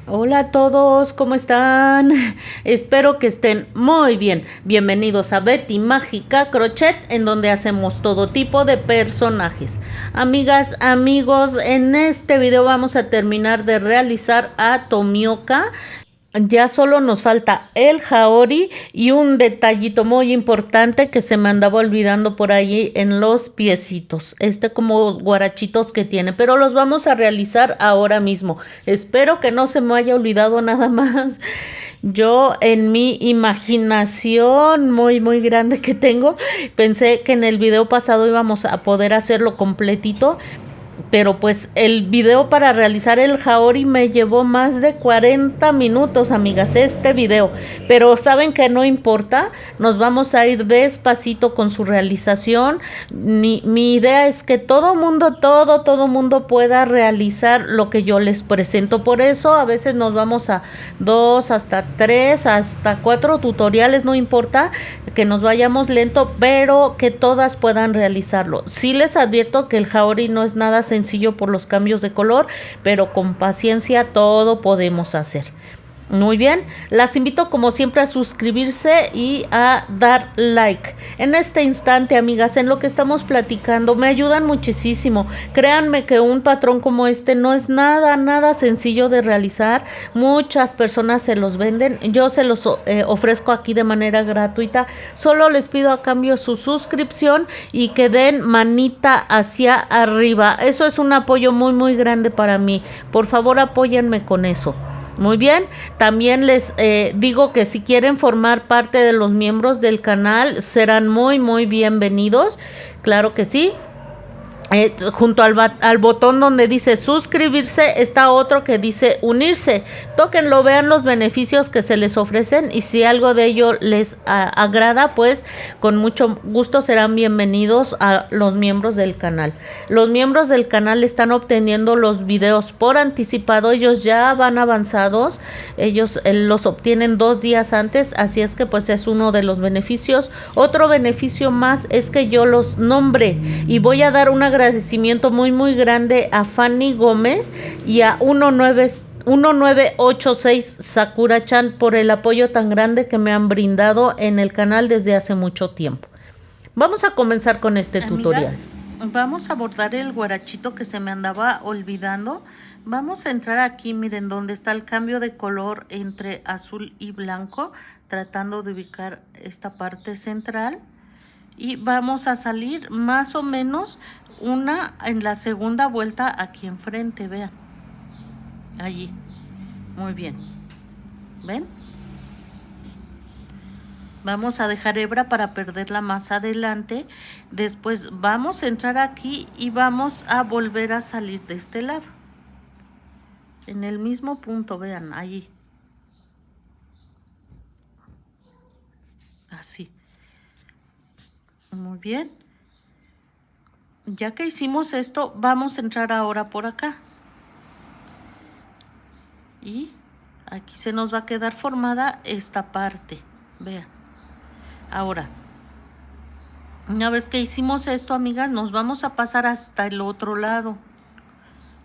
Hola a todos, ¿cómo están? Espero que estén muy bien. Bienvenidos a Betty Mágica Crochet, en donde hacemos todo tipo de personajes. Amigas, amigos, en este video vamos a terminar de realizar a Tomioka. Ya solo nos falta el Haori y un detallito muy importante que se me andaba olvidando por ahí en los piecitos. Como guarachitos que tiene, pero los vamos a realizar ahora mismo. Espero que no se me haya olvidado nada más. Yo en mi imaginación muy grande que tengo, pensé que en el video pasado íbamos a poder hacerlo completito, pero pues el video para realizar el Haori me llevó más de 40 minutos, amigas, este video. Pero saben que no importa, nos vamos a ir despacito con su realización. Mi idea es que todo mundo pueda realizar lo que yo les presento. Por eso a veces nos vamos a 2, hasta 3, hasta 4 tutoriales, no importa que nos vayamos lento, pero que todas puedan realizarlo. Sí les advierto que el Haori no es nada sencillo por los cambios de color, pero con paciencia todo podemos hacer. Muy bien, las invito como siempre a suscribirse y a dar like. En este instante, amigas, en lo que estamos platicando, me ayudan muchísimo. Créanme que un patrón como este no es nada sencillo de realizar. Muchas personas se los venden. Yo se los ofrezco aquí de manera gratuita. Solo les pido a cambio su suscripción y que den manita hacia arriba. Eso es un apoyo muy grande para mí. Por favor, apóyenme con eso. Muy bien, también les digo que si quieren formar parte de los miembros del canal, serán muy bienvenidos. Claro que sí. Junto al botón donde dice suscribirse está otro que dice unirse. Tóquenlo, vean los beneficios que se les ofrecen y si algo de ello les agrada, pues con mucho gusto serán bienvenidos a los miembros del canal. Los miembros del canal están obteniendo los videos por anticipado, ellos ya van avanzados, ellos los obtienen 2 días antes, así es que pues es uno de los beneficios. Otro beneficio más es que yo los nombre y voy a dar un agradecimiento muy grande a Fanny Gómez y a 1986 Sakura-chan por el apoyo tan grande que me han brindado en el canal desde hace mucho tiempo. Vamos a comenzar con este tutorial. Vamos a bordar el guarachito que se me andaba olvidando. Vamos a entrar aquí, miren, donde está el cambio de color entre azul y blanco, tratando de ubicar esta parte central. Y vamos a salir más o menos una en la segunda vuelta aquí enfrente, vean. Allí. Muy bien. ¿Ven? Vamos a dejar hebra para perderla más adelante. Después vamos a entrar aquí y vamos a volver a salir de este lado. En el mismo punto, vean, allí. Así. Muy bien. Ya que hicimos esto, vamos a entrar ahora por acá. Y aquí se nos va a quedar formada esta parte. Vean. Ahora, una vez que hicimos esto, amigas, nos vamos a pasar hasta el otro lado.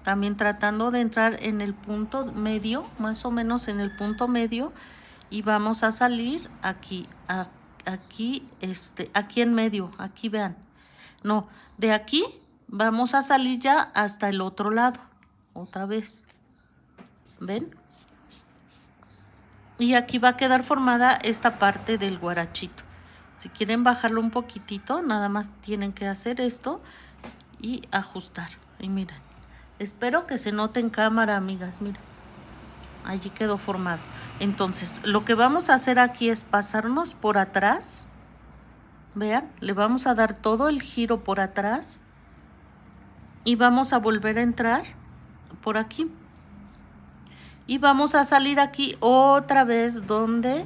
También tratando de entrar en el punto medio, más o menos en el punto medio. Y vamos a salir aquí, aquí en medio. Aquí vean. No, de aquí vamos a salir ya hasta el otro lado. Otra vez. ¿Ven? Y aquí va a quedar formada esta parte del guarachito. Si quieren bajarlo un poquitito, nada más tienen que hacer esto y ajustar. Y miren, espero que se note en cámara, amigas, miren. Allí quedó formado. Entonces, lo que vamos a hacer aquí es pasarnos por atrás. Vean, le vamos a dar todo el giro por atrás. Y vamos a volver a entrar por aquí. Y vamos a salir aquí otra vez donde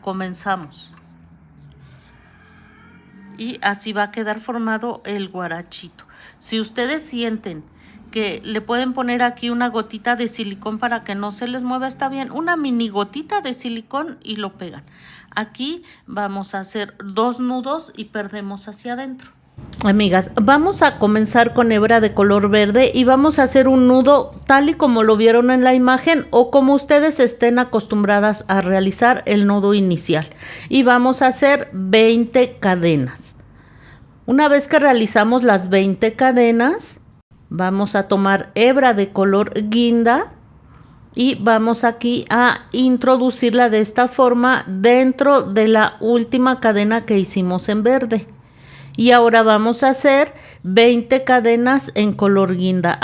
comenzamos. Y así va a quedar formado el guarachito. Si ustedes sienten que le pueden poner aquí una gotita de silicón para que no se les mueva, está bien. Una mini gotita de silicón y lo pegan. Aquí vamos a hacer 2 nudos y perdemos hacia adentro. Amigas, vamos a comenzar con hebra de color verde y vamos a hacer un nudo tal y como lo vieron en la imagen o como ustedes estén acostumbradas a realizar el nudo inicial. Y vamos a hacer 20 cadenas. Una vez que realizamos las 20 cadenas, vamos a tomar hebra de color guinda y vamos aquí a introducirla de esta forma dentro de la última cadena que hicimos en verde. Y ahora vamos a hacer 20 cadenas en color guinda.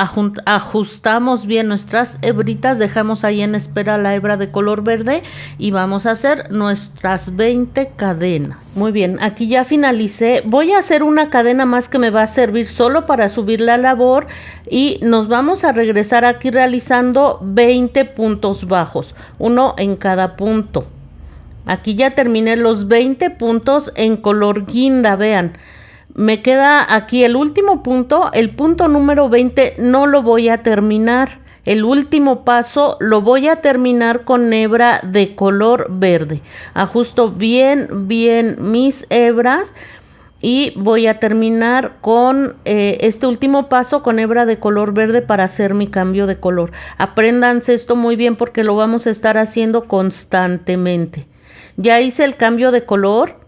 Ajustamos bien nuestras hebritas, dejamos ahí en espera la hebra de color verde y vamos a hacer nuestras 20 cadenas. Muy bien, aquí ya finalicé. Voy a hacer una cadena más que me va a servir solo para subir la labor y nos vamos a regresar aquí realizando 20 puntos bajos, uno en cada punto. Aquí ya terminé los 20 puntos en color guinda, vean. Me queda aquí el último punto, el punto número 20 no lo voy a terminar. El último paso lo voy a terminar con hebra de color verde. Ajusto bien mis hebras y voy a terminar con este último paso con hebra de color verde para hacer mi cambio de color. Apréndanse esto muy bien porque lo vamos a estar haciendo constantemente. Ya hice el cambio de color.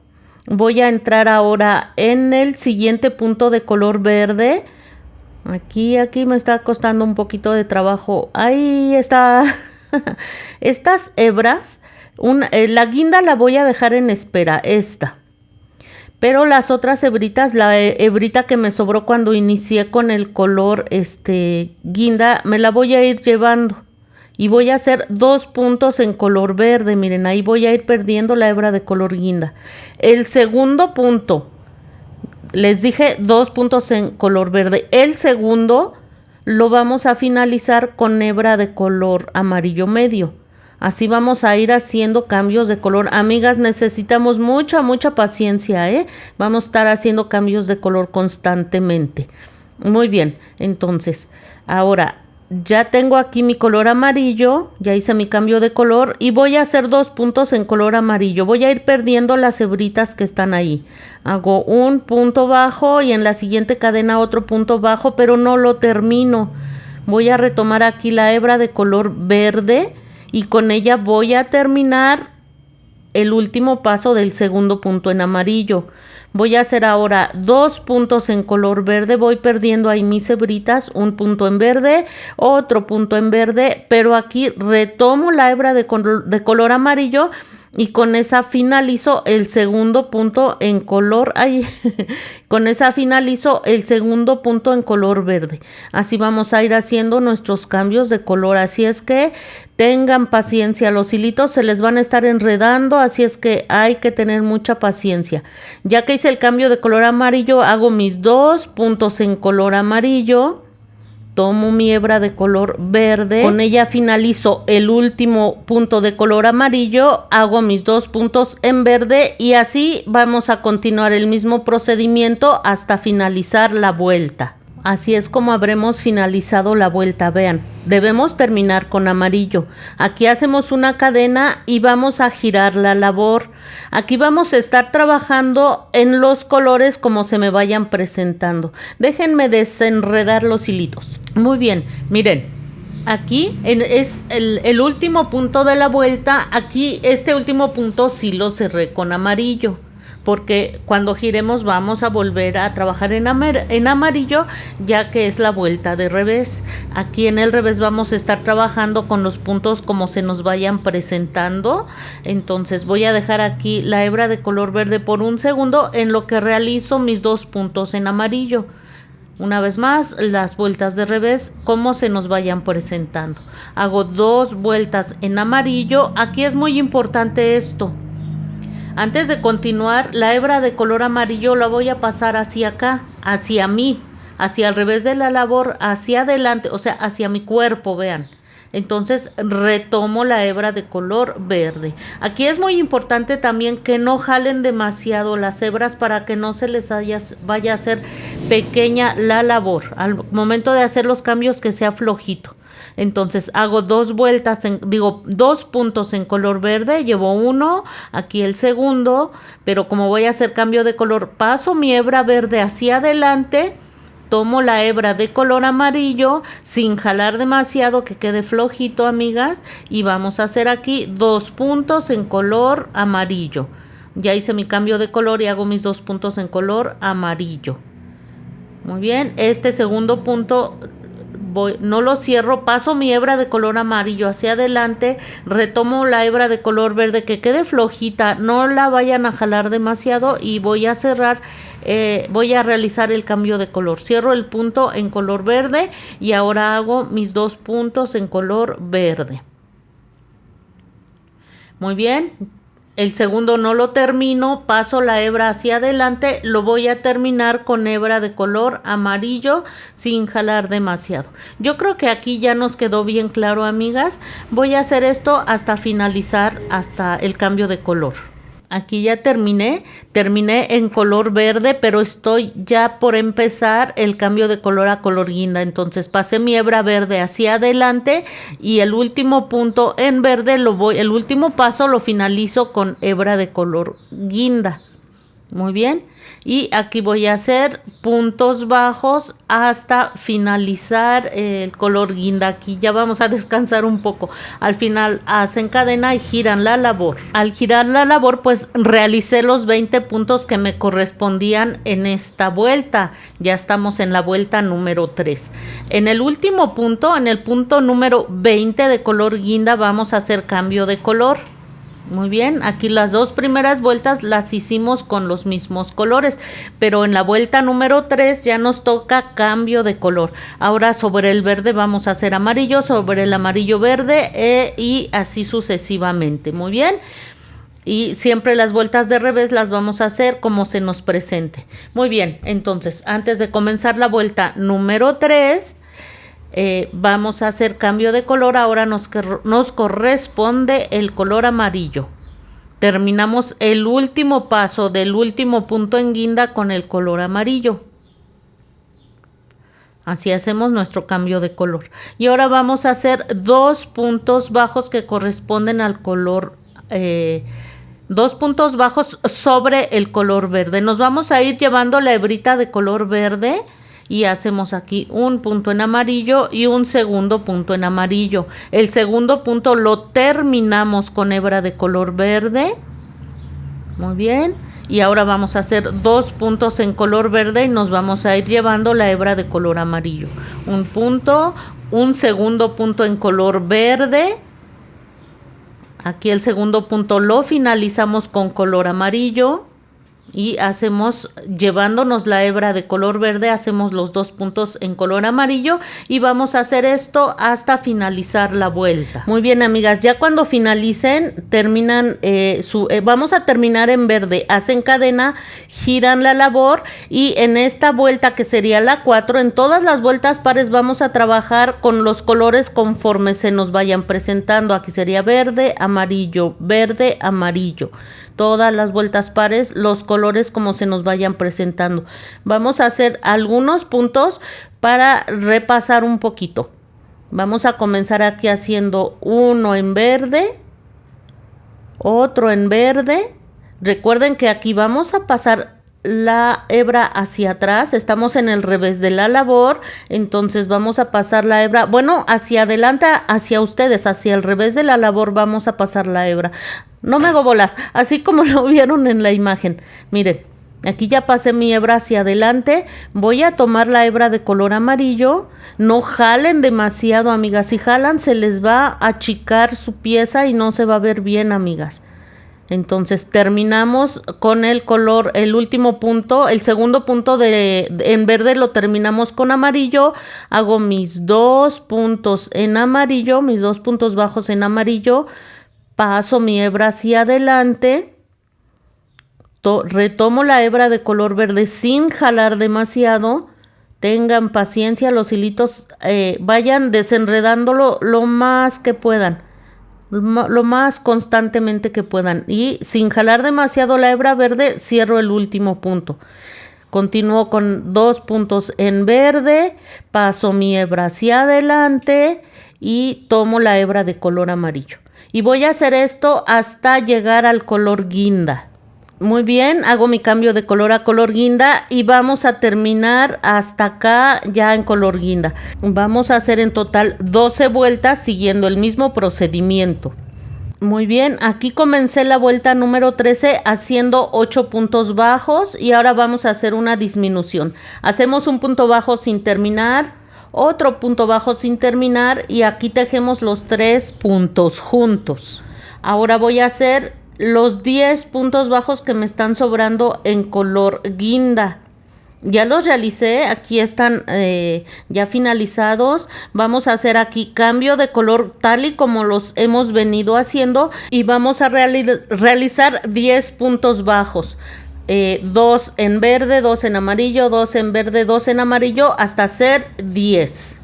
Voy a entrar ahora en el siguiente punto de color verde. Aquí me está costando un poquito de trabajo. Ahí está. Estas hebras, la guinda la voy a dejar en espera, esta. Pero las otras hebritas, la hebrita que me sobró cuando inicié con el color guinda, me la voy a ir llevando. Y voy a hacer 2 puntos en color verde, miren, ahí voy a ir perdiendo la hebra de color guinda. El segundo punto, les dije 2 puntos en color verde. El segundo lo vamos a finalizar con hebra de color amarillo medio. Así vamos a ir haciendo cambios de color. Amigas, necesitamos mucha paciencia, ¿eh? Vamos a estar haciendo cambios de color constantemente. Muy bien, entonces, ahora ya tengo aquí mi color amarillo, ya hice mi cambio de color y voy a hacer 2 puntos en color amarillo. Voy a ir perdiendo las hebritas que están ahí. Hago un punto bajo y en la siguiente cadena otro punto bajo, pero no lo termino. Voy a retomar aquí la hebra de color verde y con ella voy a terminar el último paso del segundo punto en amarillo. Voy a hacer ahora 2 puntos en color verde, voy perdiendo ahí mis hebritas, un punto en verde, otro punto en verde, pero aquí retomo la hebra de color amarillo y con esa finalizo el segundo punto en color, con esa finalizo el segundo punto en color verde. Así vamos a ir haciendo nuestros cambios de color, así es que tengan paciencia, los hilitos se les van a estar enredando, así es que hay que tener mucha paciencia. Ya que hice el cambio de color amarillo, hago mis 2 puntos en color amarillo. Tomo mi hebra de color verde, con ella finalizo el último punto de color amarillo, hago mis 2 puntos en verde y así vamos a continuar el mismo procedimiento hasta finalizar la vuelta. Así es como habremos finalizado la vuelta, vean, debemos terminar con amarillo. Aquí hacemos una cadena y vamos a girar la labor. Aquí vamos a estar trabajando en los colores como se me vayan presentando. Déjenme desenredar los hilitos. Muy bien, miren. Aquí es el último punto de la vuelta. Aquí este último punto sí lo cerré con amarillo, porque cuando giremos vamos a volver a trabajar en amarillo, ya que es la vuelta de revés. Aquí en el revés vamos a estar trabajando con los puntos como se nos vayan presentando. Entonces voy a dejar aquí la hebra de color verde por un segundo en lo que realizo mis 2 puntos en amarillo. Una vez más, las vueltas de revés como se nos vayan presentando. Hago 2 vueltas en amarillo. Aquí es muy importante esto. Antes de continuar, la hebra de color amarillo la voy a pasar hacia acá, hacia mí, hacia el revés de la labor, hacia adelante, o sea, hacia mi cuerpo, vean. Entonces retomo la hebra de color verde. Aquí es muy importante también que no jalen demasiado las hebras para que no se les vaya a hacer pequeña la labor. Al momento de hacer los cambios, que sea flojito. Entonces hago dos vueltas, dos puntos en color verde, llevo uno, aquí el segundo, pero como voy a hacer cambio de color, paso mi hebra verde hacia adelante, tomo la hebra de color amarillo sin jalar demasiado, que quede flojito, amigas, y vamos a hacer aquí dos puntos en color amarillo. Ya hice mi cambio de color y hago mis dos puntos en color amarillo. Muy bien, este segundo punto no lo cierro, paso mi hebra de color amarillo hacia adelante, retomo la hebra de color verde, que quede flojita, no la vayan a jalar demasiado, y voy a cerrar, voy a realizar el cambio de color. Cierro el punto en color verde y ahora hago mis dos puntos en color verde. Muy bien. El segundo no lo termino, paso la hebra hacia adelante, lo voy a terminar con hebra de color amarillo sin jalar demasiado. Yo creo que aquí ya nos quedó bien claro, amigas. Voy a hacer esto hasta finalizar, hasta el cambio de color. Aquí ya terminé en color verde, pero estoy ya por empezar el cambio de color a color guinda. Entonces pasé mi hebra verde hacia adelante y el último punto en verde el último paso lo finalizo con hebra de color guinda. Muy bien, y aquí voy a hacer puntos bajos hasta finalizar el color guinda. Aquí ya vamos a descansar un poco. Al final hacen cadena y giran la labor. Al girar la labor, pues realicé los 20 puntos que me correspondían en esta vuelta. Ya estamos en la vuelta número 3. En el último punto, en el punto número 20 de color guinda, vamos a hacer cambio de color. Muy bien, aquí las dos primeras vueltas las hicimos con los mismos colores, pero en la vuelta número 3 ya nos toca cambio de color. Ahora sobre el verde vamos a hacer amarillo, sobre el amarillo verde, y así sucesivamente. Muy bien. Y siempre las vueltas de revés las vamos a hacer como se nos presente. Muy bien, entonces antes de comenzar la vuelta número 3, vamos a hacer cambio de color. Ahora nos corresponde el color amarillo. Terminamos el último paso del último punto en guinda con el color amarillo. Así hacemos nuestro cambio de color. Y ahora vamos a hacer dos puntos bajos que corresponden al color, dos puntos bajos sobre el color verde. Nos vamos a ir llevando la hebrita de color verde y hacemos aquí un punto en amarillo y un segundo punto en amarillo. El segundo punto lo terminamos con hebra de color verde. Muy bien. Y ahora vamos a hacer dos puntos en color verde y nos vamos a ir llevando la hebra de color amarillo. Un punto, un segundo punto en color verde. Aquí el segundo punto lo finalizamos con color amarillo. Y hacemos, llevándonos la hebra de color verde, hacemos los dos puntos en color amarillo y vamos a hacer esto hasta finalizar la vuelta. Muy bien, amigas, ya cuando finalicen, terminan vamos a terminar en verde, hacen cadena, giran la labor y en esta vuelta que sería la 4, en todas las vueltas pares vamos a trabajar con los colores conforme se nos vayan presentando. Aquí sería verde, amarillo, verde, amarillo. Todas las vueltas pares, los colores como se nos vayan presentando. Vamos a hacer algunos puntos para repasar un poquito. Vamos a comenzar aquí haciendo uno en verde, otro en verde. Recuerden que aquí vamos a pasar la hebra hacia atrás, estamos en el revés de la labor, entonces vamos a pasar la hebra, bueno, hacia adelante, hacia ustedes, hacia el revés de la labor vamos a pasar la hebra. No me hago bolas, así como lo vieron en la imagen. Miren, aquí ya pasé mi hebra hacia adelante, voy a tomar la hebra de color amarillo. No jalen demasiado, amigas, si jalan se les va a achicar su pieza y no se va a ver bien, amigas. Entonces terminamos con el color, el último punto, el segundo punto en verde lo terminamos con amarillo. Hago mis dos puntos en amarillo, mis dos puntos bajos en amarillo. Paso mi hebra hacia adelante. Retomo la hebra de color verde sin jalar demasiado. Tengan paciencia, los hilitos vayan desenredándolo lo más que puedan, lo más constantemente que puedan, y sin jalar demasiado la hebra verde cierro el último punto. Continúo con 2 puntos en verde, paso mi hebra hacia adelante y tomo la hebra de color amarillo. Y voy a hacer esto hasta llegar al color guinda. Muy bien, hago mi cambio de color a color guinda y vamos a terminar hasta acá ya en color guinda. Vamos a hacer en total 12 vueltas siguiendo el mismo procedimiento. Muy bien, aquí comencé la vuelta número 13 haciendo 8 puntos bajos y ahora vamos a hacer una disminución. Hacemos un punto bajo sin terminar, otro punto bajo sin terminar y aquí tejemos los 3 puntos juntos. Ahora voy a hacer los 10 puntos bajos que me están sobrando en color guinda. Ya los realicé, aquí están ya finalizados. Vamos a hacer aquí cambio de color tal y como los hemos venido haciendo y vamos a realizar 10 puntos bajos. 2 en verde, 2 en amarillo, 2 en verde, 2 en amarillo, hasta hacer 10.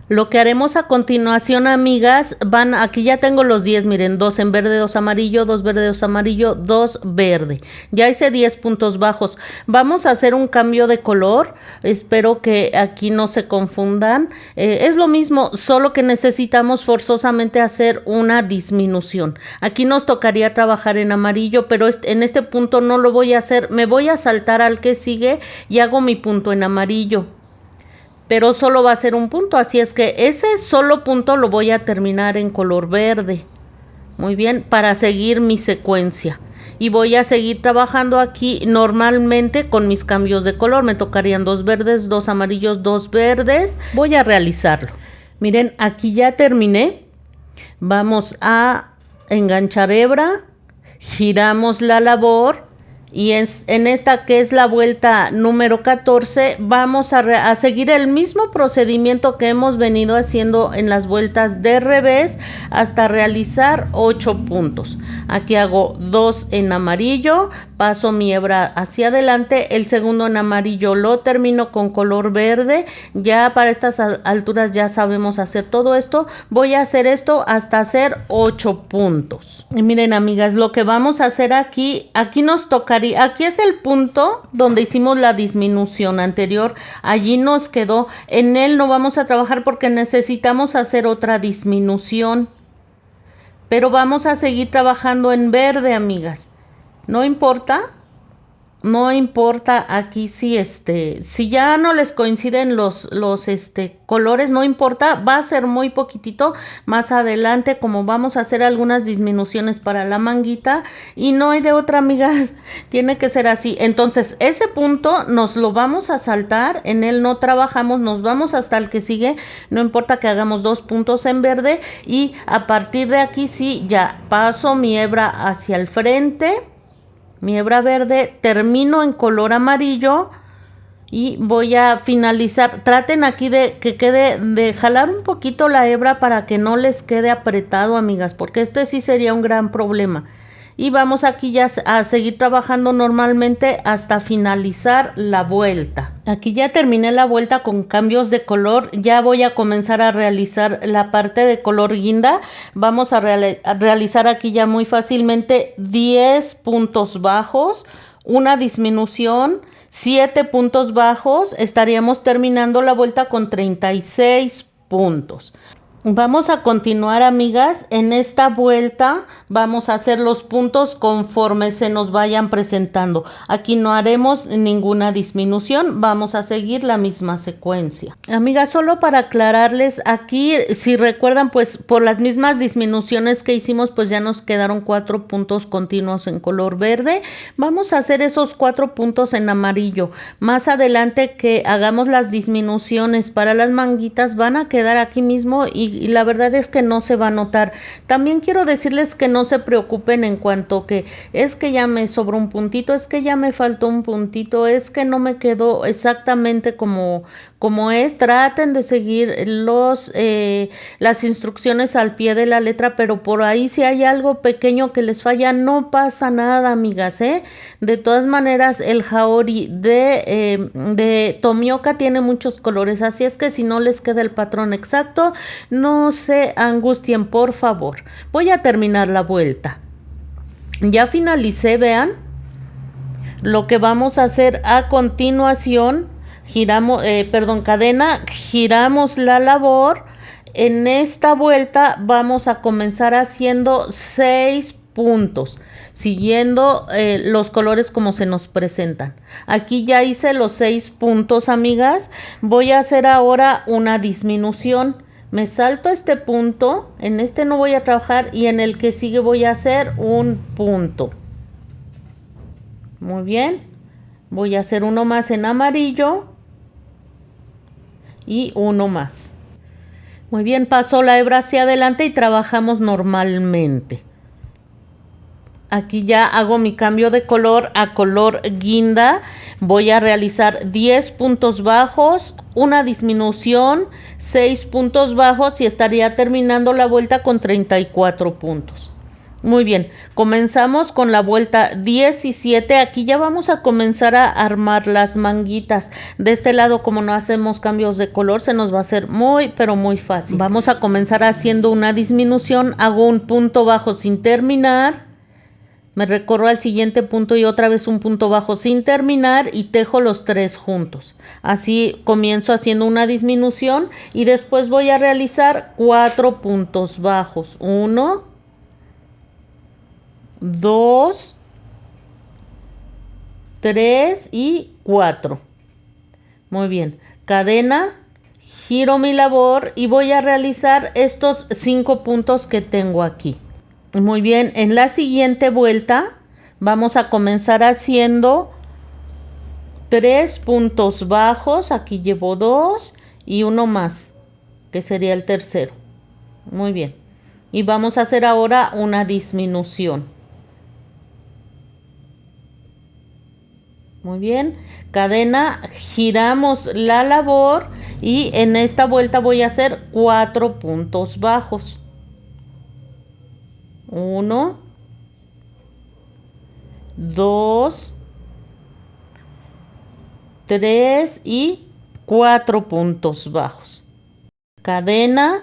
Lo que haremos a continuación, amigas, aquí ya tengo los 10, miren, 2 en verde, 2 amarillo, 2 verde, 2 amarillo, 2 verde. Ya hice 10 puntos bajos. Vamos a hacer un cambio de color. Espero que aquí no se confundan. Es lo mismo, solo que necesitamos forzosamente hacer una disminución. Aquí nos tocaría trabajar en amarillo, pero en este punto no lo voy a hacer. Me voy a saltar al que sigue y hago mi punto en amarillo. Pero solo va a ser un punto, así es que ese solo punto lo voy a terminar en color verde. Muy bien, para seguir mi secuencia. Y voy a seguir trabajando aquí normalmente con mis cambios de color. Me tocarían 2 verdes, 2 amarillos, 2 verdes. Voy a realizarlo. Miren, aquí ya terminé. Vamos a enganchar hebra, giramos la labor. Y en esta que es la vuelta número 14, vamos a seguir el mismo procedimiento que hemos venido haciendo en las vueltas de revés hasta realizar 8 puntos. Aquí hago 2 en amarillo, paso mi hebra hacia adelante, el segundo en amarillo lo termino con color verde. Ya para estas alturas ya sabemos hacer todo esto. Voy a hacer esto hasta hacer 8 puntos. Y miren, amigas, lo que vamos a hacer aquí nos tocaría. Aquí es el punto donde hicimos la disminución anterior. Allí nos quedó. En él no vamos a trabajar porque necesitamos hacer otra disminución. Pero vamos a seguir trabajando en verde, amigas. No importa. No importa aquí si ya no les coinciden los colores, no importa, va a ser muy poquitito más adelante, como vamos a hacer algunas disminuciones para la manguita y no hay de otra, amigas, tiene que ser así. Entonces ese punto nos lo vamos a saltar, en él no trabajamos, nos vamos hasta el que sigue, no importa que hagamos 2 puntos en verde y a partir de aquí sí, ya paso mi hebra hacia el frente. Mi hebra verde, termino en color amarillo y voy a finalizar. Traten aquí de jalar un poquito la hebra para que no les quede apretado, amigas, porque sí sería un gran problema. Y vamos aquí ya a seguir trabajando normalmente hasta finalizar la vuelta. Aquí ya terminé la vuelta con cambios de color. Ya voy a comenzar a realizar la parte de color guinda. Vamos a realizar aquí ya muy fácilmente 10 puntos bajos, una disminución, 7 puntos bajos. Estaríamos terminando la vuelta con 36 puntos. Vamos a continuar, amigas, en esta vuelta vamos a hacer los puntos conforme se nos vayan presentando. Aquí no haremos ninguna disminución, vamos a seguir la misma secuencia. Amigas, solo para aclararles, aquí si recuerdan, pues por las mismas disminuciones que hicimos, pues ya nos quedaron 4 puntos continuos en color verde. Vamos a hacer esos 4 puntos en amarillo. Más adelante que hagamos las disminuciones para las manguitas, van a quedar aquí mismo y y la verdad es que no se va a notar. También quiero decirles que no se preocupen en cuanto que es que ya me sobró un puntito, es que ya me faltó un puntito, es que no me quedó exactamente como es. Traten de seguir las instrucciones al pie de la letra, pero por ahí si hay algo pequeño que les falla, no pasa nada, amigas, ¿eh? De todas maneras, el Haori de Tomioka tiene muchos colores, así es que si no les queda el patrón exacto, no se angustien, por favor. Voy a terminar la vuelta. Ya finalicé, vean. Lo que vamos a hacer a continuación, cadena, giramos la labor. En esta vuelta vamos a comenzar haciendo 6 puntos, siguiendo los colores como se nos presentan. Aquí ya hice los 6 puntos, amigas. Voy a hacer ahora una disminución. Me salto este punto, en este no voy a trabajar y en el que sigue voy a hacer un punto. Muy bien. Voy a hacer uno más en amarillo y uno más. Muy bien, paso la hebra hacia adelante y trabajamos normalmente. Aquí ya hago mi cambio de color a color guinda. Voy a realizar 10 puntos bajos, una disminución, 6 puntos bajos y estaría terminando la vuelta con 34 puntos. Muy bien, comenzamos con la vuelta 17. Aquí ya vamos a comenzar a armar las manguitas. De este lado, como no hacemos cambios de color, se nos va a hacer muy, pero muy fácil. Vamos a comenzar haciendo una disminución. Hago un punto bajo sin terminar. Me recorro al siguiente punto y otra vez un punto bajo sin terminar y tejo los 3 juntos. Así comienzo haciendo una disminución y después voy a realizar 4 puntos bajos. 1, 2, 3 y 4. Muy bien. Cadena, giro mi labor y voy a realizar estos 5 puntos que tengo aquí. Muy bien, en la siguiente vuelta vamos a comenzar haciendo 3 puntos bajos. Aquí llevo 2 y uno más, que sería el tercero. Muy bien. Y vamos a hacer ahora una disminución. Muy bien, cadena, giramos la labor y en esta vuelta voy a hacer 4 puntos bajos. 1, 2, 3 y 4 puntos bajos. Cadena,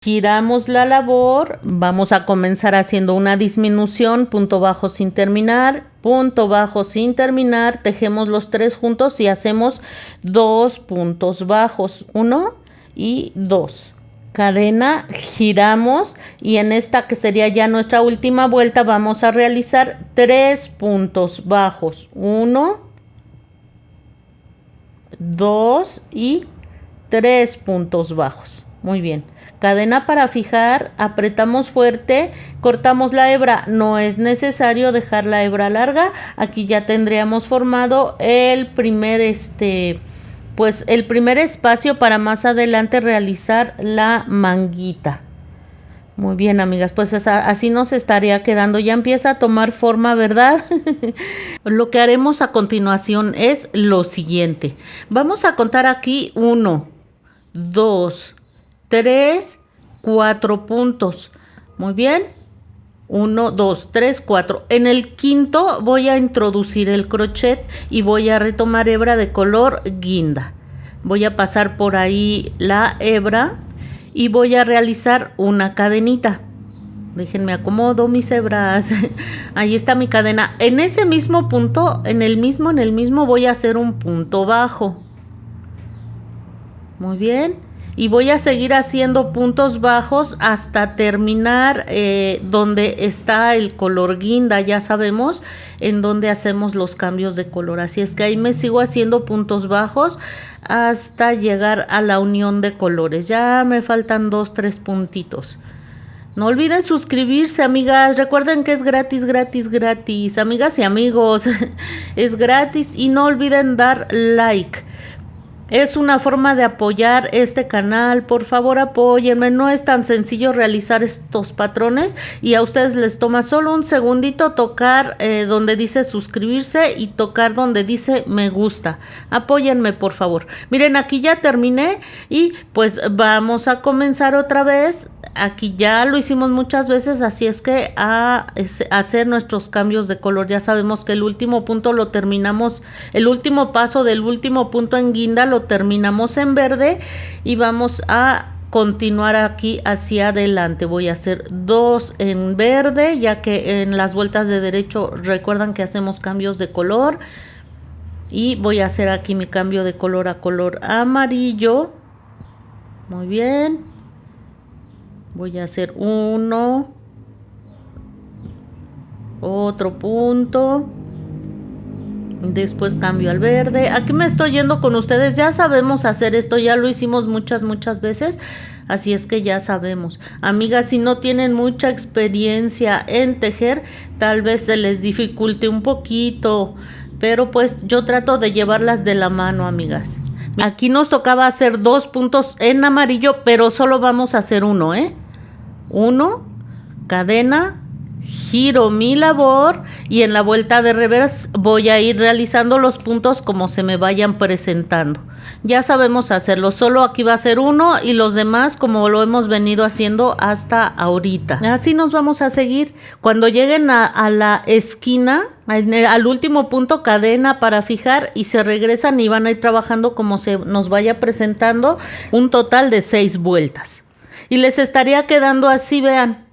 giramos la labor, vamos a comenzar haciendo una disminución, punto bajo sin terminar, punto bajo sin terminar, tejemos los 3 juntos y hacemos 2 puntos bajos, 1 y 2. Cadena, giramos y en esta que sería ya nuestra última vuelta vamos a realizar 3 puntos bajos, 1, 2 y 3 puntos bajos. Muy bien, cadena para fijar, apretamos fuerte, cortamos la hebra, no es necesario dejar la hebra larga. Aquí ya tendríamos formado el primer el primer espacio para más adelante realizar la manguita. Muy bien, amigas, pues así nos estaría quedando. Ya empieza a tomar forma, ¿verdad? Lo que haremos a continuación es lo siguiente. Vamos a contar aquí 1, 2, 3, 4 puntos. Muy bien. 1, 2, 3, 4. En el quinto voy a introducir el crochet y voy a retomar hebra de color guinda. Voy a pasar por ahí la hebra y voy a realizar una cadenita. Déjenme acomodo mis hebras. Ahí está mi cadena. En ese mismo punto, en el mismo voy a hacer un punto bajo. Muy bien. Y voy a seguir haciendo puntos bajos hasta terminar donde está el color guinda. Ya sabemos en dónde hacemos los cambios de color. Así es que ahí me sigo haciendo puntos bajos hasta llegar a la unión de colores. Ya me faltan 2, 3 puntitos. No olviden suscribirse, amigas. Recuerden que es gratis, gratis, gratis. Amigas y amigos, es gratis. Y no olviden dar like. Es una forma de apoyar este canal, por favor apóyenme, no es tan sencillo realizar estos patrones y a ustedes les toma solo un segundito tocar donde dice suscribirse y tocar donde dice me gusta. Apóyenme por favor. Miren, aquí ya terminé y pues vamos a comenzar otra vez. Aquí ya lo hicimos muchas veces, así es que a hacer nuestros cambios de color. Ya sabemos que el último punto lo terminamos, el último paso del último punto en guinda lo terminamos en verde y vamos a continuar aquí hacia adelante. Voy a hacer 2 en verde, ya que en las vueltas de derecho recuerdan que hacemos cambios de color. Y voy a hacer aquí mi cambio de color a color amarillo. Muy bien. Voy a hacer 1, otro punto, después cambio al verde. Aquí me estoy yendo con ustedes, ya sabemos hacer esto, ya lo hicimos muchas veces, así es que ya sabemos. Amigas, si no tienen mucha experiencia en tejer, tal vez se les dificulte un poquito, pero pues yo trato de llevarlas de la mano, amigas. Aquí nos tocaba hacer 2 puntos en amarillo, pero solo vamos a hacer uno, 1, cadena, giro mi labor y en la vuelta de revés voy a ir realizando los puntos como se me vayan presentando. Ya sabemos hacerlo, solo aquí va a ser 1 y los demás como lo hemos venido haciendo hasta ahorita. Así nos vamos a seguir. Cuando lleguen a la esquina, al último punto, cadena para fijar y se regresan y van a ir trabajando como se nos vaya presentando, un total de 6 vueltas. Y les estaría quedando así, vean.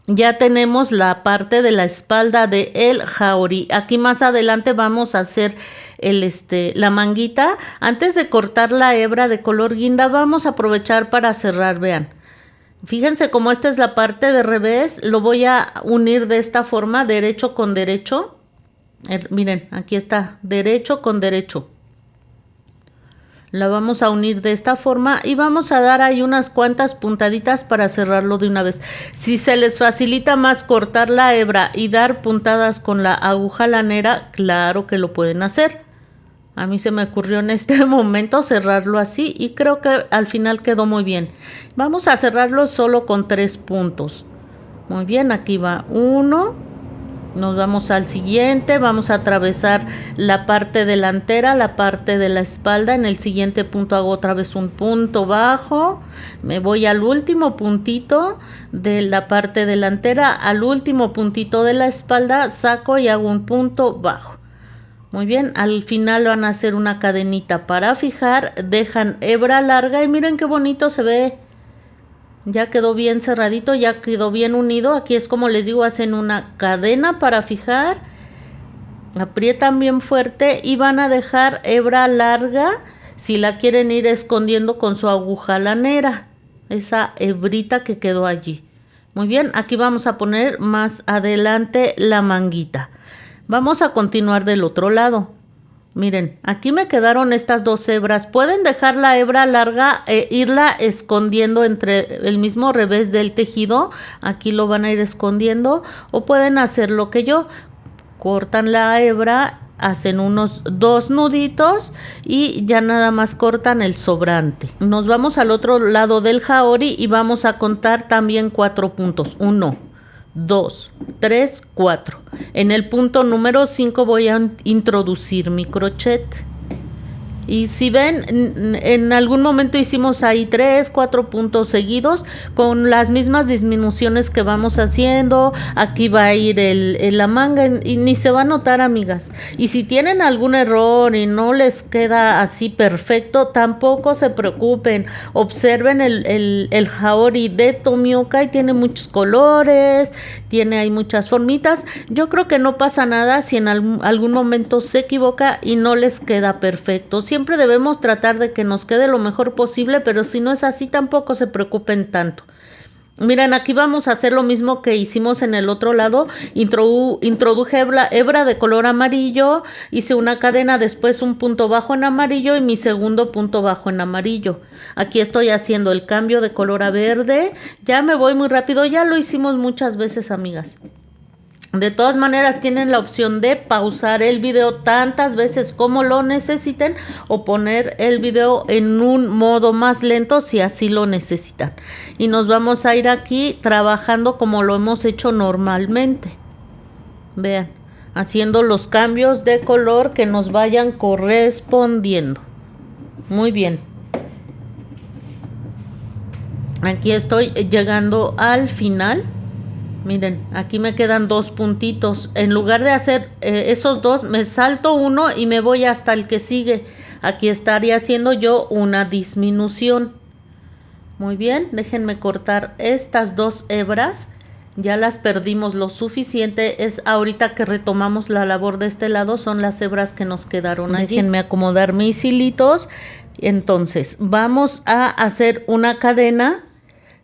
Ya tenemos la parte de la espalda de el jaori. Aquí más adelante vamos a hacer la manguita. Antes de cortar la hebra de color guinda, vamos a aprovechar para cerrar, vean. Fíjense cómo esta es la parte de revés. Lo voy a unir de esta forma, derecho con derecho. Miren, aquí está, derecho con derecho. La vamos a unir de esta forma y vamos a dar ahí unas cuantas puntaditas para cerrarlo de una vez. Si se les facilita más cortar la hebra y dar puntadas con la aguja lanera, claro que lo pueden hacer. A mí se me ocurrió en este momento cerrarlo así y creo que al final quedó muy bien. Vamos a cerrarlo solo con 3 puntos. Muy bien, aquí va 1. Nos vamos al siguiente, vamos a atravesar la parte delantera, la parte de la espalda. En el siguiente punto hago otra vez un punto bajo, me voy al último puntito de la parte delantera, al último puntito de la espalda, saco y hago un punto bajo. Muy bien, al final van a hacer una cadenita para fijar, dejan hebra larga y miren qué bonito se ve. Ya quedó bien cerradito, ya quedó bien unido. Aquí es como les digo, hacen una cadena para fijar, aprietan bien fuerte y van a dejar hebra larga si la quieren ir escondiendo con su aguja lanera, esa hebrita que quedó allí. Muy bien, aquí vamos a poner más adelante la manguita. Vamos a continuar del otro lado. Miren, aquí me quedaron estas 2 hebras. Pueden dejar la hebra larga e irla escondiendo entre el mismo revés del tejido. Aquí lo van a ir escondiendo. O pueden hacer lo que yo. Cortan la hebra, hacen unos 2 nuditos y ya nada más cortan el sobrante. Nos vamos al otro lado del jaori y vamos a contar también 4 puntos. 1, 2, 3, 4. En el punto número 5 voy a introducir mi crochet. Y si ven, en algún momento hicimos ahí 3, 4 puntos seguidos con las mismas disminuciones que vamos haciendo. Aquí va a ir la manga y ni se va a notar, amigas. Y si tienen algún error y no les queda así perfecto, tampoco se preocupen. Observen el jaori de Tomioka y tiene muchos colores, tiene ahí muchas formitas. Yo creo que no pasa nada si en algún momento se equivoca y no les queda perfecto. Siempre debemos tratar de que nos quede lo mejor posible, pero si no es así, tampoco se preocupen tanto. Miren, aquí vamos a hacer lo mismo que hicimos en el otro lado. Introduje hebra de color amarillo, hice una cadena, después un punto bajo en amarillo y mi segundo punto bajo en amarillo. Aquí estoy haciendo el cambio de color a verde. Ya me voy muy rápido, ya lo hicimos muchas veces, amigas. De todas maneras tienen la opción de pausar el video tantas veces como lo necesiten o poner el video en un modo más lento si así lo necesitan. Y nos vamos a ir aquí trabajando como lo hemos hecho normalmente. Vean, haciendo los cambios de color que nos vayan correspondiendo. Muy bien. Aquí estoy llegando al final. Miren, aquí me quedan 2 puntitos. En lugar de hacer esos 2, me salto uno y me voy hasta el que sigue. Aquí estaría haciendo yo una disminución. Muy bien, déjenme cortar estas 2 hebras. Ya las perdimos lo suficiente. Es ahorita que retomamos la labor de este lado, son las hebras que nos quedaron allí. Déjenme acomodar mis hilitos. Entonces, vamos a hacer una cadena.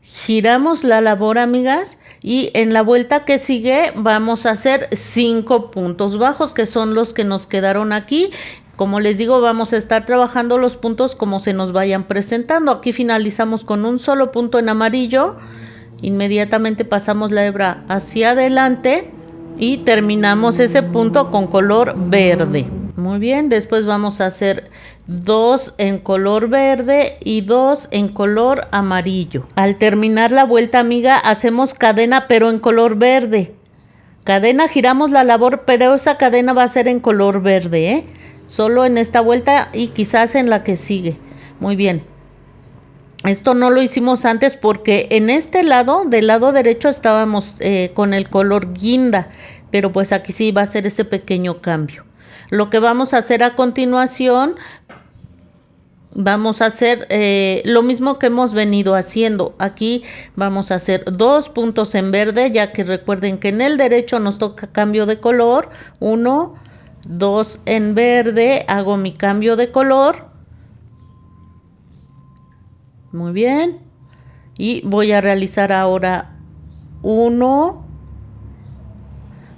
Giramos la labor, amigas. Y en la vuelta que sigue vamos a hacer 5 puntos bajos, que son los que nos quedaron aquí. Como les digo, vamos a estar trabajando los puntos como se nos vayan presentando. Aquí finalizamos con un solo punto en amarillo. Inmediatamente pasamos la hebra hacia adelante y terminamos ese punto con color verde. Muy bien, después vamos a hacer 2 en color verde y 2 en color amarillo. Al terminar la vuelta, amiga, hacemos cadena pero en color verde. Cadena, giramos la labor, pero esa cadena va a ser en color verde, ¿eh? Solo en esta vuelta y quizás en la que sigue. Muy bien. Esto no lo hicimos antes porque en este lado, del lado derecho, estábamos con el color guinda. Pero pues aquí sí va a ser ese pequeño cambio. Lo que vamos a hacer a continuación, vamos a hacer lo mismo que hemos venido haciendo. Aquí vamos a hacer 2 puntos en verde, ya que recuerden que en el derecho nos toca cambio de color. 1, 2 en verde, hago mi cambio de color. Muy bien. Y voy a realizar ahora 1.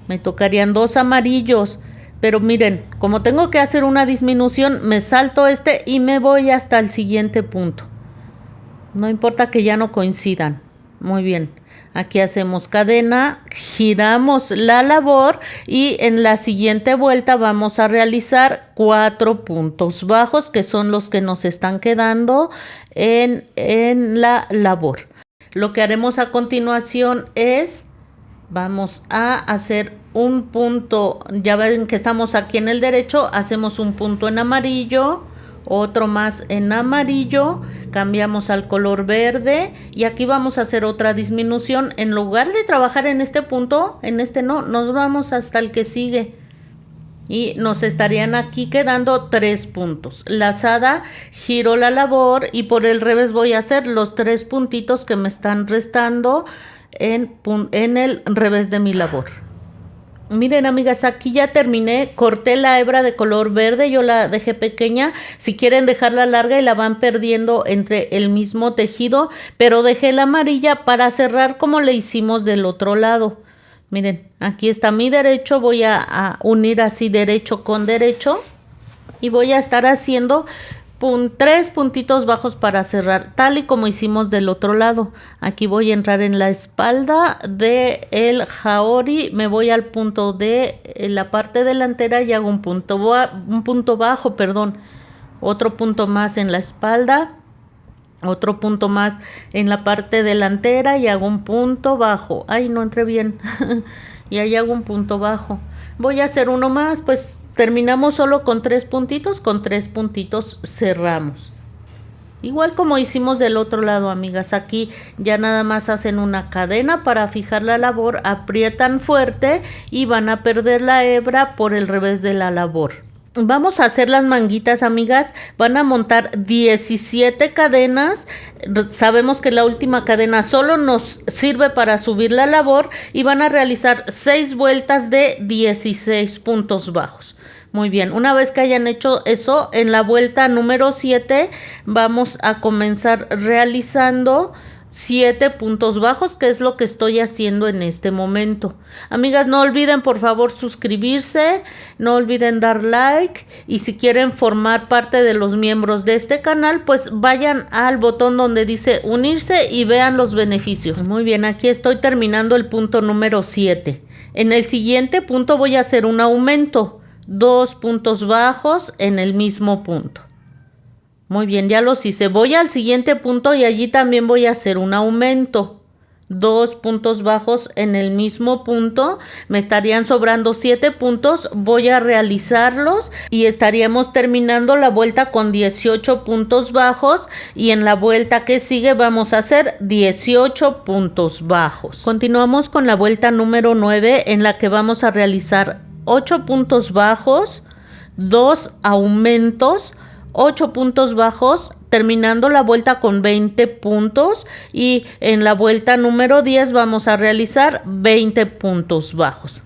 Me tocarían 2 amarillos. Pero miren, como tengo que hacer una disminución, me salto este y me voy hasta el siguiente punto. No importa que ya no coincidan. Muy bien. Aquí hacemos cadena, giramos la labor y en la siguiente vuelta vamos a realizar 4 puntos bajos, que son los que nos están quedando en la labor. Lo que haremos a continuación es, vamos a hacer un punto, ya ven que estamos aquí en el derecho, hacemos un punto en amarillo, otro más en amarillo, cambiamos al color verde y aquí vamos a hacer otra disminución. En lugar de trabajar en este punto, en este no, nos vamos hasta el que sigue y nos estarían aquí quedando 3 puntos. Lazada, giro la labor y por el revés voy a hacer los 3 puntitos que me están restando en el revés de mi labor. Miren, amigas, aquí ya terminé, corté la hebra de color verde, yo la dejé pequeña. Si quieren dejarla larga y la van perdiendo entre el mismo tejido, pero dejé la amarilla para cerrar como le hicimos del otro lado. Miren, aquí está mi derecho, voy a unir así derecho con derecho y voy a estar haciendo 3 puntitos bajos para cerrar, tal y como hicimos del otro lado. Aquí voy a entrar en la espalda del jaori, me voy al punto de la parte delantera y hago un punto bajo, otro punto más en la espalda, otro punto más en la parte delantera y hago un punto bajo. Ay, no entré bien. Y ahí hago un punto bajo. Voy a hacer uno más, pues terminamos solo con 3 puntitos, con 3 puntitos cerramos. Igual como hicimos del otro lado, amigas, aquí ya nada más hacen una cadena para fijar la labor, aprietan fuerte y van a perder la hebra por el revés de la labor. Vamos a hacer las manguitas, amigas. Van a montar 17 cadenas. Sabemos que la última cadena solo nos sirve para subir la labor y van a realizar 6 vueltas de 16 puntos bajos. Muy bien, una vez que hayan hecho eso, en la vuelta número 7 vamos a comenzar realizando 7 puntos bajos, que es lo que estoy haciendo en este momento. Amigas, no olviden por favor suscribirse, no olviden dar like, y si quieren formar parte de los miembros de este canal, pues vayan al botón donde dice unirse y vean los beneficios. Muy bien, aquí estoy terminando el punto número 7. En el siguiente punto voy a hacer un aumento, 2 puntos bajos en el mismo punto. Muy bien, ya los hice. Voy al siguiente punto y allí también voy a hacer un aumento. 2 puntos bajos en el mismo punto. Me estarían sobrando 7 puntos. Voy a realizarlos y estaríamos terminando la vuelta con 18 puntos bajos. Y en la vuelta que sigue vamos a hacer 18 puntos bajos. Continuamos con la vuelta número 9, en la que vamos a realizar 8 puntos bajos, 2 aumentos, 8 puntos bajos, terminando la vuelta con 20 puntos, y en la vuelta número 10 vamos a realizar 20 puntos bajos.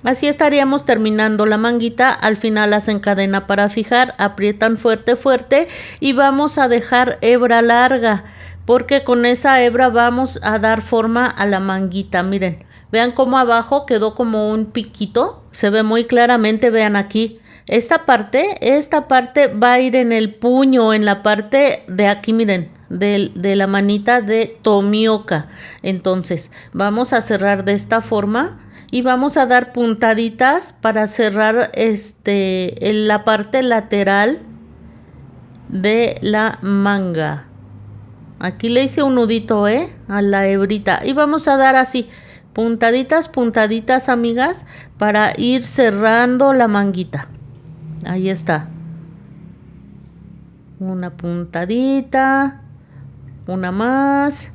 Así estaríamos terminando la manguita. Al final hacen cadena para fijar, aprietan fuerte fuerte y vamos a dejar hebra larga, porque con esa hebra vamos a dar forma a la manguita. Miren, vean cómo abajo quedó como un piquito, se ve muy claramente, vean aquí. Esta parte va a ir en el puño, en la parte de aquí, miren, de la manita de Tomioka. Entonces, vamos a cerrar de esta forma y vamos a dar puntaditas para cerrar en la parte lateral de la manga. Aquí le hice un nudito, a la hebrita, y vamos a dar así puntaditas, puntaditas, amigas, para ir cerrando la manguita. Ahí está. Una puntadita, una más.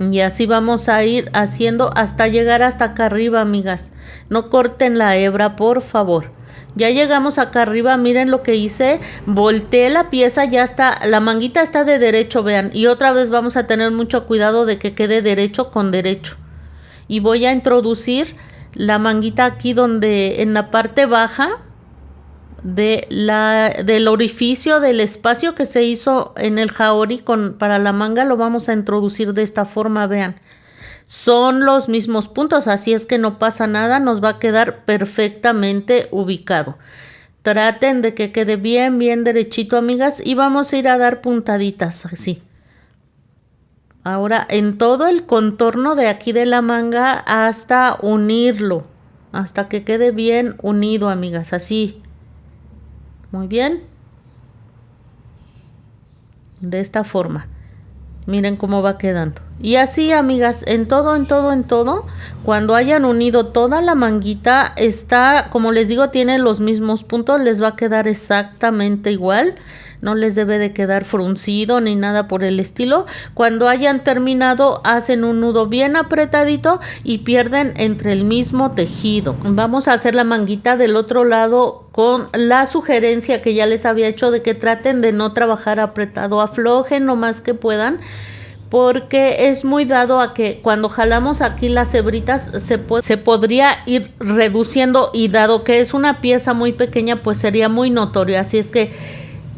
Y así vamos a ir haciendo hasta llegar hasta acá arriba, amigas. No corten la hebra, por favor. Ya llegamos acá arriba, miren lo que hice. Volteé la pieza, ya está, la manguita está de derecho, vean. Y otra vez vamos a tener mucho cuidado de que quede derecho con derecho. Y voy a introducir la manguita aquí donde, en la parte baja del orificio, del espacio que se hizo en el jaori para la manga, lo vamos a introducir de esta forma, vean. Son los mismos puntos, así es que no pasa nada, nos va a quedar perfectamente ubicado. Traten de que quede bien, bien derechito, amigas, y vamos a ir a dar puntaditas, así. Ahora en todo el contorno de aquí de la manga hasta unirlo, hasta que quede bien unido, amigas, así. Muy bien. De esta forma. Miren cómo va quedando. Y así, amigas, en todo, cuando hayan unido toda la manguita, está, como les digo, tiene los mismos puntos, les va a quedar exactamente igual. No les debe de quedar fruncido ni nada por el estilo. Cuando hayan terminado, hacen un nudo bien apretadito y pierden entre el mismo tejido. Vamos a hacer la manguita del otro lado con la sugerencia que ya les había hecho de que traten de no trabajar apretado, aflojen lo más que puedan, porque es muy dado a que cuando jalamos aquí las hebritas se podría ir reduciendo, y dado que es una pieza muy pequeña, pues sería muy notorio. Así es que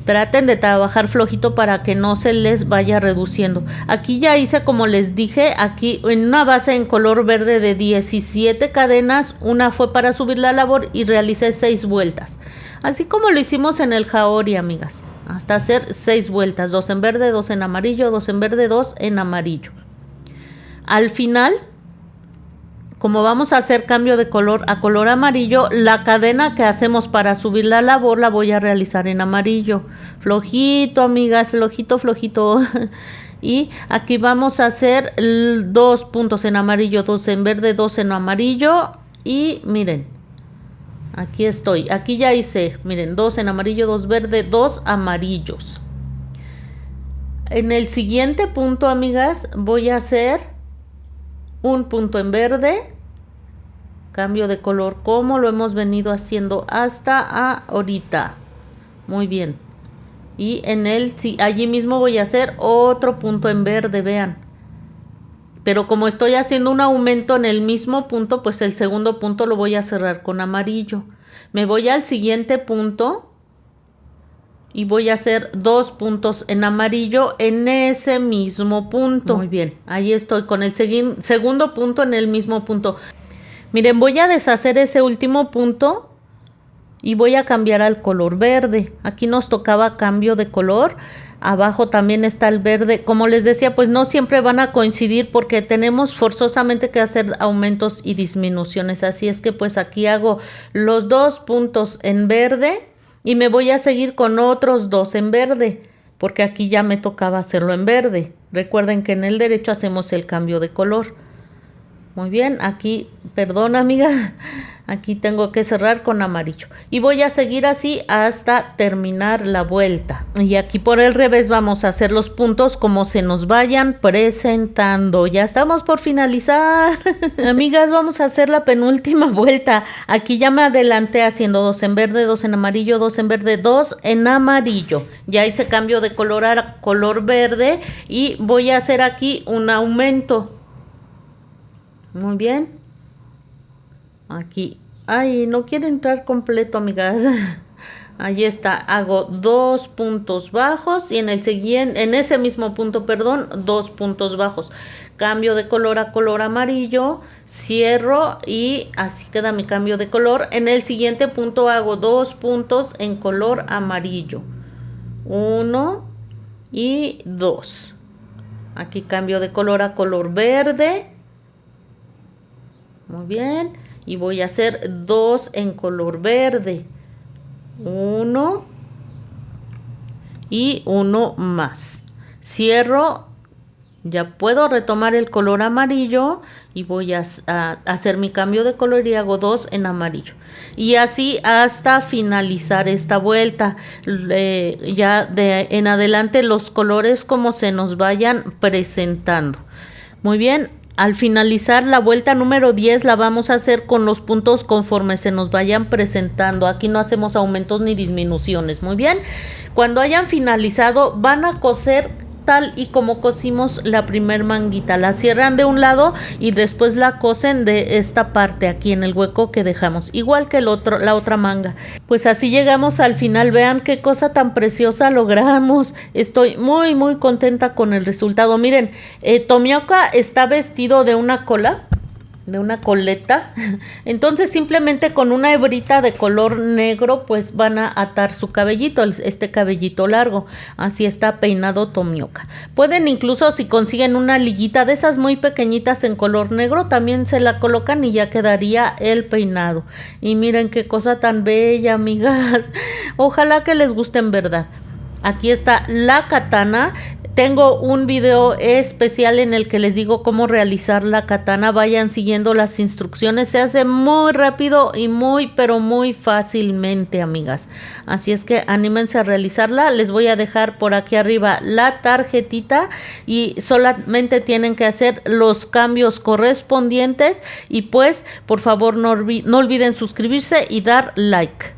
traten de trabajar flojito para que no se les vaya reduciendo. Aquí ya hice, como les dije, aquí en una base en color verde de 17 cadenas, una fue para subir la labor y realicé 6 vueltas. Así como lo hicimos en el jaori, amigas, hasta hacer 6 vueltas, 2 en verde, 2 en amarillo, 2 en verde, 2 en amarillo. Al final, como vamos a hacer cambio de color a color amarillo, la cadena que hacemos para subir la labor la voy a realizar en amarillo. Flojito, amigas, flojito, flojito. Y aquí vamos a hacer 2 puntos en amarillo, 2 en verde, 2 en amarillo. Y miren, aquí estoy. Aquí ya hice, miren, 2 en amarillo, 2 verde, 2 amarillos. En el siguiente punto, amigas, voy a hacer un punto en verde, cambio de color como lo hemos venido haciendo hasta ahorita. Muy bien. Y allí mismo voy a hacer otro punto en verde, vean. Pero como estoy haciendo un aumento en el mismo punto, pues el segundo punto lo voy a cerrar con amarillo. Me voy al siguiente punto y voy a hacer 2 puntos en amarillo en ese mismo punto. Muy bien, ahí estoy con el segundo punto en el mismo punto. Miren, voy a deshacer ese último punto y voy a cambiar al color verde. Aquí nos tocaba cambio de color. Abajo también está el verde. Como les decía, pues no siempre van a coincidir porque tenemos forzosamente que hacer aumentos y disminuciones. Así es que pues aquí hago los 2 puntos en verde y me voy a seguir con otros 2 en verde, porque aquí ya me tocaba hacerlo en verde. Recuerden que en el derecho hacemos el cambio de color. Muy bien, aquí, perdón amiga, aquí tengo que cerrar con amarillo. Y voy a seguir así hasta terminar la vuelta. Y aquí por el revés vamos a hacer los puntos como se nos vayan presentando. Ya estamos por finalizar. Amigas, vamos a hacer la penúltima vuelta. Aquí ya me adelanté haciendo 2 en verde, 2 en amarillo, 2 en verde, 2 en amarillo. Ya hice cambio de color a color verde y voy a hacer aquí un aumento. Muy bien. Aquí. Ay, no quiere entrar completo, amigas. Ahí está. Hago 2 puntos bajos y en el siguiente, en ese mismo punto, perdón, 2 puntos bajos. Cambio de color a color amarillo, cierro y así queda mi cambio de color. En el siguiente punto hago 2 puntos en color amarillo. 1 y 2. Aquí cambio de color a color verde. Muy bien, y voy a hacer 2 en color verde, 1 y 1 más. Cierro, ya puedo retomar el color amarillo y voy a hacer mi cambio de color y hago 2 en amarillo. Y así hasta finalizar esta vuelta. Ya en adelante los colores como se nos vayan presentando. Muy bien. Al finalizar la vuelta número 10 la vamos a hacer con los puntos conforme se nos vayan presentando. Aquí no hacemos aumentos ni disminuciones. Muy bien. Cuando hayan finalizado van a coser tal y como cosimos la primer manguita. La cierran de un lado y después la cosen de esta parte aquí en el hueco que dejamos. Igual que la otra manga. Pues así llegamos al final. Vean qué cosa tan preciosa logramos. Estoy muy muy contenta con el resultado. Miren, Tomioka está vestido de una cola, de una coleta. Entonces simplemente con una hebrita de color negro pues van a atar su cabellito, este cabellito largo. Así está peinado Tomioka. Pueden incluso, si consiguen una liguita de esas muy pequeñitas en color negro, también se la colocan y ya quedaría el peinado. Y miren qué cosa tan bella, amigas. Ojalá que les guste en verdad. Aquí está la katana. Tengo un video especial en el que les digo cómo realizar la katana. Vayan siguiendo las instrucciones. Se hace muy rápido y pero muy fácilmente, amigas. Así es que anímense a realizarla. Les voy a dejar por aquí arriba la tarjetita y solamente tienen que hacer los cambios correspondientes. Y pues, por favor, no olviden suscribirse y dar like.